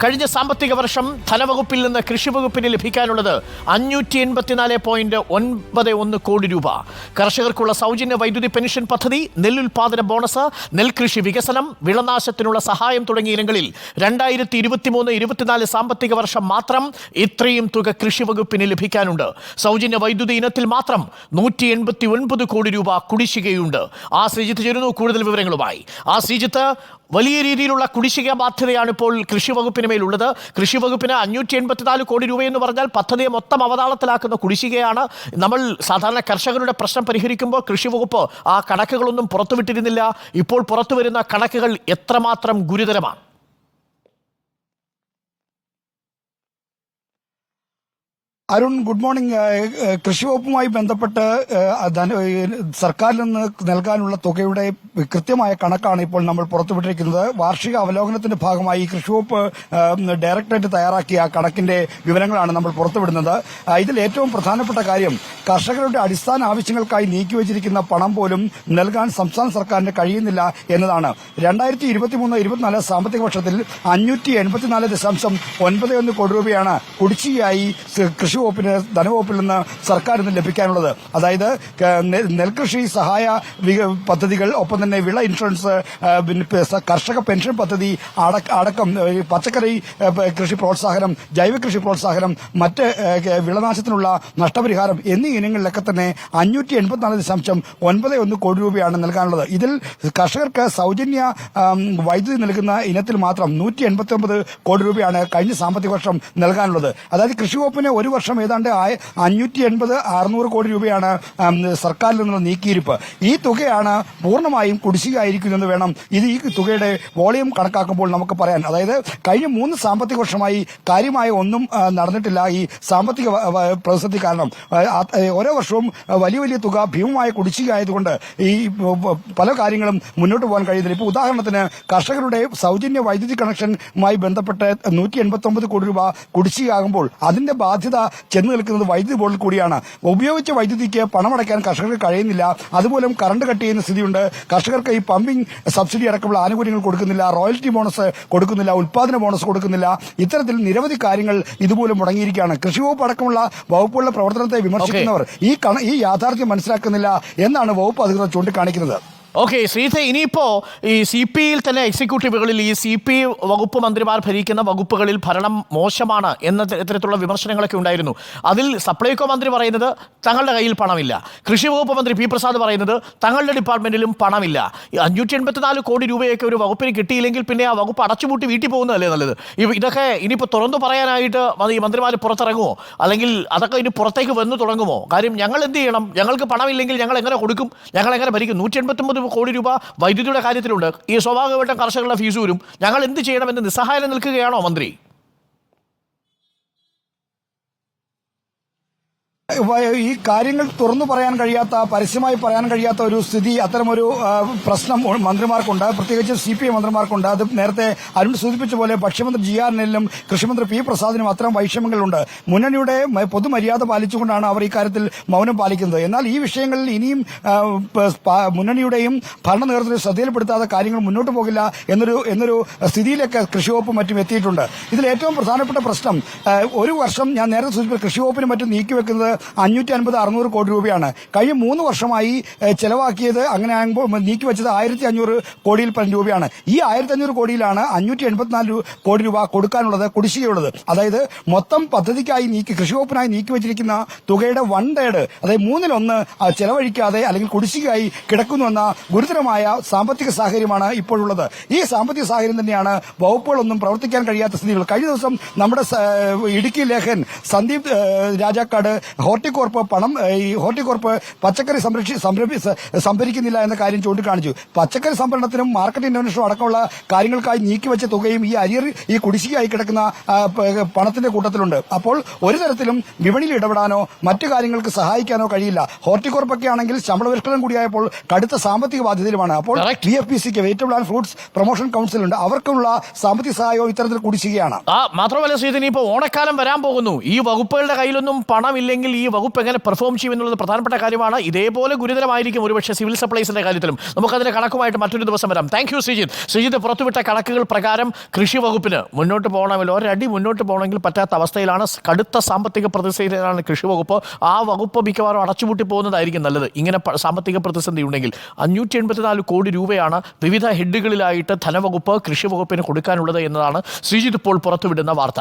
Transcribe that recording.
കഴിഞ്ഞ സാമ്പത്തിക വർഷം ധനവകുപ്പിൽ നിന്ന് കൃഷിവകുപ്പിന് ലഭിക്കാനുള്ളത് 584.91 കോടി രൂപ. കർഷകർക്കുള്ള സൗജന്യ വൈദ്യുതി പെൻഷൻ പദ്ധതി, നെല്ലുൽപാദന ബോണസ്, നെൽകൃഷി വികസനം, വിളനാശത്തിനുള്ള സഹായം തുടങ്ങിയ ഇനങ്ങളിൽ 2023-24 സാമ്പത്തിക വർഷം മാത്രം ഇത്രയും തുക കൃഷിവകുപ്പിന് ലഭിക്കാനുണ്ട്. സൗജന്യ വൈദ്യുതി ഇനത്തിൽ മാത്രം 189 കോടി രൂപ കുടിശ്ശികയുണ്ട്. ശ്രീജിത്ത് ചേരുന്നു കൂടുതൽ വിവരങ്ങളുമായി. ശ്രീജിത്ത്, വലിയ രീതിയിലുള്ള കുടിശ്ശിക ബാധ്യതയാണ് ഇപ്പോൾ കൃഷിവകുപ്പിന് മേലുള്ളത്. കൃഷിവകുപ്പിന് 584 കോടി രൂപയെന്ന് പറഞ്ഞാൽ പദ്ധതിയെ മൊത്തം അവതാളത്തിലാക്കുന്ന കുടിശ്ശികയാണ്. നമ്മൾ സാധാരണ കർഷകരുടെ പ്രശ്നം പരിഹരിക്കുമ്പോൾ കൃഷിവകുപ്പ് ആ കണക്കുകളൊന്നും പുറത്തുവിട്ടിരുന്നില്ല. ഇപ്പോൾ പുറത്തുവരുന്ന കണക്കുകൾ എത്രമാത്രം ഗുരുതരമാണ്? Arun, good morning. കൃഷി വകുപ്പുമായി ബന്ധപ്പെട്ട് സർക്കാരിൽ നിന്ന് നൽകാനുള്ള തുകയുടെ കൃത്യമായ കണക്കാണ് ഇപ്പോൾ നമ്മൾ പുറത്തുവിട്ടിരിക്കുന്നത്. വാർഷിക അവലോകനത്തിന്റെ ഭാഗമായി കൃഷി വകുപ്പ് ഡയറക്ടറേറ്റ് തയ്യാറാക്കിയ കണക്കിന്റെ വിവരങ്ങളാണ് നമ്മൾ പുറത്തുവിടുന്നത്. ഇതിൽ ഏറ്റവും പ്രധാനപ്പെട്ട കാര്യം കർഷകരുടെ അടിസ്ഥാന ആവശ്യങ്ങൾക്കായി നീക്കിവച്ചിരിക്കുന്ന പണം പോലും നൽകാൻ സംസ്ഥാന സർക്കാരിന് കഴിയുന്നില്ല എന്നതാണ്. 2023-24 സാമ്പത്തിക വർഷത്തിൽ 584.91 കോടി രൂപയാണ് കുടിശ്ശികയായി കൃഷി വകുപ്പിന് ധനവകുപ്പിൽ നിന്ന് സർക്കാരിന് ലഭിക്കാനുള്ളത്. അതായത് നെൽകൃഷി സഹായ പദ്ധതികൾ, ഒപ്പം തന്നെ വിള ഇൻഷുറൻസ്, കർഷക പെൻഷൻ പദ്ധതി അടക്കം പച്ചക്കറി കൃഷി പ്രോത്സാഹനം, ജൈവ കൃഷി പ്രോത്സാഹനം, മറ്റ് വിളനാശത്തിനുള്ള നഷ്ടപരിഹാരം എന്നീ ഇനങ്ങളിലൊക്കെ തന്നെ 584.91 കോടി രൂപയാണ് നൽകാനുള്ളത്. ഇതിൽ കർഷകർക്ക് സൗജന്യ വൈദ്യുതി നൽകുന്ന ഇനത്തിൽ മാത്രം 189 കോടി രൂപയാണ് കഴിഞ്ഞ സാമ്പത്തിക വർഷം നൽകാനുള്ളത്. അതായത് കൃഷി വകുപ്പിന് ഒരു വർഷം ഏതാണ്ട് 580-600 കോടി രൂപയാണ് സർക്കാരിൽ നിന്നുള്ള നീക്കിയിരിപ്പ്. ഈ തുകയാണ് പൂർണ്ണമായും കുടിശ്ശികയായിരിക്കുന്നതെന്ന് വേണം ഈ തുകയുടെ വോളിയം കണക്കാക്കുമ്പോൾ നമുക്ക് പറയാൻ. അതായത് കഴിഞ്ഞ 3 സാമ്പത്തിക വർഷമായി കാര്യമായ ഒന്നും നടന്നിട്ടില്ല ഈ സാമ്പത്തിക പ്രതിസന്ധി കാരണം. ഓരോ വർഷവും വലിയ വലിയ തുക ഭീമമായ കുടിശ്ശികയായതുകൊണ്ട് ഈ പല കാര്യങ്ങളും മുന്നോട്ട് പോകാൻ കഴിയുന്നില്ല. ഇപ്പോൾ ഉദാഹരണത്തിന് കർഷകരുടെ സൗജന്യ വൈദ്യുതി കണക്ഷനുമായി ബന്ധപ്പെട്ട് 189 കോടി രൂപ കുടിശ്ശികയാകുമ്പോൾ അതിന്റെ ബാധ്യത ചെന്ന് നിൽക്കുന്നത് വൈദ്യുതി ബോർഡിൽ കൂടിയാണ്. ഉപയോഗിച്ച വൈദ്യുതിക്ക് പണമടയ്ക്കാൻ കർഷകർക്ക് കഴിയുന്നില്ല. അതുമൂലം കറണ്ട് കട്ട് ചെയ്യുന്ന സ്ഥിതിയുണ്ട്. കർഷകർക്ക് ഈ പമ്പിംഗ് സബ്സിഡി അടക്കമുള്ള ആനുകൂല്യങ്ങൾ കൊടുക്കുന്നില്ല, റോയൽറ്റി ബോണസ് കൊടുക്കുന്നില്ല, ഉൽപാദന ബോണസ് കൊടുക്കുന്നില്ല. ഇത്തരത്തിൽ നിരവധി കാര്യങ്ങൾ ഇതുമൂലം മുടങ്ങിയിരിക്കുകയാണ്. കൃഷി വകുപ്പ് അടക്കമുള്ള വകുപ്പുകളുടെ പ്രവർത്തനത്തെ വിമർശിക്കുന്നവർ ഈ യാഥാർത്ഥ്യം മനസ്സിലാക്കുന്നില്ല എന്നാണ് വകുപ്പ് അധികൃതർ ചൂണ്ടിക്കാണിക്കുന്നത്. ഓക്കെ ശ്രീധർ, ഇനിയിപ്പോ ഈ CPയിൽ തന്നെ എക്സിക്യൂട്ടീവുകളിൽ ഈ CP വകുപ്പ് മന്ത്രിമാർ ഭരിക്കുന്ന വകുപ്പുകളിൽ ഭരണം മോശമാണ് എന്ന തരത്തിലുള്ള വിമർശനങ്ങളൊക്കെ ഉണ്ടായിരുന്നു. അതിൽ സപ്ലൈകോ മന്ത്രി പറയുന്നത് തങ്ങളുടെ കയ്യിൽ പണമില്ല. കൃഷി വകുപ്പ് മന്ത്രി P. പ്രസാദ് പറയുന്നത് തങ്ങളുടെ ഡിപ്പാർട്ട്മെന്റിലും പണമില്ല. 584 കോടി രൂപയൊക്കെ ഒരു വകുപ്പിന് കിട്ടിയില്ലെങ്കിൽ പിന്നെ ആ വകുപ്പ് അടച്ചുപൂട്ടി വീട്ടിൽ പോകുന്നതല്ലേ നല്ലത്? ഇതൊക്കെ ഇനിയിപ്പോൾ തുറന്നു പറയാനായിട്ട് ഈ മന്ത്രിമാർ പുറത്തിറങ്ങുമോ? അല്ലെങ്കിൽ അതൊക്കെ ഇനി പുറത്തേക്ക് വന്നു തുടങ്ങുമോ? കാര്യം ഞങ്ങൾ എന്ത് ചെയ്യണം? ഞങ്ങൾക്ക് പണമില്ലെങ്കിൽ ഞങ്ങൾ എങ്ങനെ കൊടുക്കും? ഞങ്ങൾ എങ്ങനെ ഭരിക്കും? 189 കോടി രൂപ വൈദ്യുതിയുടെ കാര്യത്തിലുണ്ട്. ഈ സ്വാഭാവികമായിട്ടും കർഷകരുടെ ഫീസ് വരും. ഞങ്ങൾ എന്ത് ചെയ്യണമെന്ന് നിസ്സഹായം നിൽക്കുകയാണോ മന്ത്രി? ഈ കാര്യങ്ങൾ തുറന്നു പറയാൻ കഴിയാത്ത, പരസ്യമായി പറയാൻ കഴിയാത്ത ഒരു സ്ഥിതി, അത്തരമൊരു പ്രശ്നം മന്ത്രിമാർക്കുണ്ട്, പ്രത്യേകിച്ച് CPI മന്ത്രിമാർക്കുണ്ട്. അത് നേരത്തെ അരുൺ സൂചിപ്പിച്ച പോലെ ഭക്ഷ്യമന്ത്രി GR നെല്ലിനും കൃഷിമന്ത്രി P. പ്രസാദിനും അത്തരം വൈഷമ്യങ്ങളുണ്ട്. മുന്നണിയുടെ പൊതുമര്യാദ പാലിച്ചുകൊണ്ടാണ് അവർ ഇക്കാര്യത്തിൽ മൗനം പാലിക്കുന്നത്. എന്നാൽ ഈ വിഷയങ്ങളിൽ ഇനിയും മുന്നണിയുടെയും ഭരണ നേതൃത്വത്തെ ശ്രദ്ധയിൽപ്പെടുത്താതെ കാര്യങ്ങൾ മുന്നോട്ട് പോകില്ല എന്നൊരു സ്ഥിതിയിലേക്ക് കൃഷി വകുപ്പ് മറ്റും എത്തിയിട്ടുണ്ട്. ഇതിൽ ഏറ്റവും പ്രധാനപ്പെട്ട പ്രശ്നം, ഒരു വർഷം ഞാൻ നേരത്തെ സൂചിപ്പിച്ച കൃഷി വകുപ്പിന് മറ്റും നീക്കിവെക്കുന്നത് 550-600 കോടി രൂപയാണ്. കഴിഞ്ഞ 3 വർഷമായി ചെലവാക്കിയത്. അങ്ങനെ ആകുമ്പോൾ നീക്കിവെച്ചത് 1500 കോടിയിൽ പരം രൂപയാണ്. ഈ 1500 കോടിയിലാണ് 584 കോടി രൂപ കൊടുക്കാനുള്ളത്, കുടിശ്ശികയുള്ളത്. അതായത് മൊത്തം പദ്ധതിക്കായി കൃഷി വകുപ്പിനായി നീക്കിവെച്ചിരിക്കുന്ന തുകയുടെ 1/3, അതായത് 1/3 ചെലവഴിക്കാതെ അല്ലെങ്കിൽ കുടിശ്ശികയായി കിടക്കുന്നുവെന്ന ഗുരുതരമായ സാമ്പത്തിക സാഹചര്യമാണ് ഇപ്പോഴുള്ളത്. ഈ സാമ്പത്തിക സാഹചര്യം തന്നെയാണ് വകുപ്പുകളൊന്നും പ്രവർത്തിക്കാൻ കഴിയാത്ത സ്ഥിതികൾ. കഴിഞ്ഞ ദിവസം നമ്മുടെ ഇടുക്കി ലേഖൻ സന്ദീപ് രാജാക്കാട് ഹോർട്ടികോർപ്പ് പച്ചക്കറി സംഭരിക്കുന്നില്ല എന്ന കാര്യം ചൂണ്ടിക്കാണിച്ചു. പച്ചക്കറി സംഭരണത്തിനും മാർക്കറ്റ് ഇന്റർവെൻഷനും അടക്കമുള്ള കാര്യങ്ങൾക്കായി നീക്കിവെച്ച തുകയും ഈ കുടിശ്ശികയായി കിടക്കുന്ന പണത്തിന്റെ കൂട്ടത്തിലുണ്ട്. അപ്പോൾ ഒരു തരത്തിലും വിപണിയിൽ ഇടപെടാനോ മറ്റു കാര്യങ്ങൾക്ക് സഹായിക്കാനോ കഴിയില്ല. ഹോർട്ടികോർപ്പൊക്കെ ആണെങ്കിൽ ശമ്പള പരിഷ്കരണം കൂടിയായപ്പോൾ കടുത്ത സാമ്പത്തിക ബാധ്യതയിലുമാണ്. അപ്പോൾ VFPCക്ക് vegetable and fruits promotion council ഉണ്ട്. അവർക്കുള്ള സാമ്പത്തിക സഹായവും ഇത്തരത്തിൽ കുടിശ്ശികയാണ്. മാത്രമല്ല ശ്രീധരൻ, ഇപ്പോൾ ഓണക്കാലം വരാൻ പോകുന്നു. ഈ വകുപ്പുകളുടെ കയ്യിലൊന്നും പണമില്ലെങ്കിൽ ഈ വകുപ്പ് എങ്ങനെ പെർഫോം ചെയ്യും എന്നുള്ളത് പ്രധാനപ്പെട്ട കാര്യമാണ്. ഇതേപോലെ ഗുരുതരമായിരിക്കും ഒരുപക്ഷെ സിവിൽ സപ്ലൈസിന്റെ കാര്യത്തിലും. നമുക്കതിന്റെ കണക്കുമായിട്ട് മറ്റൊരു ദിവസം വരാം. താങ്ക് യു ശ്രീജിത്ത് പുറത്തുവിട്ട കണക്കുകൾ പ്രകാരം കൃഷി വകുപ്പിന് മുന്നോട്ട് പോകണമെങ്കിൽ ഒരടി മുന്നോട്ട് പോകണമെങ്കിൽ പറ്റാത്ത അവസ്ഥയിലാണ്. കടുത്ത സാമ്പത്തിക പ്രതിസന്ധിയിലാണ് കൃഷി വകുപ്പ്. ആ വകുപ്പ് മിക്കവാറും അടച്ചുപൂട്ടി പോകുന്നതായിരിക്കും നല്ലത്. ഇങ്ങനെ സാമ്പത്തിക പ്രതിസന്ധി ഉണ്ടെങ്കിൽ 584 കോടി രൂപയാണ് വിവിധ ഹെഡുകളിലായിട്ട് ധനവകുപ്പ് കൃഷി വകുപ്പിന് കൊടുക്കാനുള്ളത് എന്നതാണ് ശ്രീജിത്ത് ഇപ്പോൾ പുറത്തുവിടുന്ന വാർത്ത.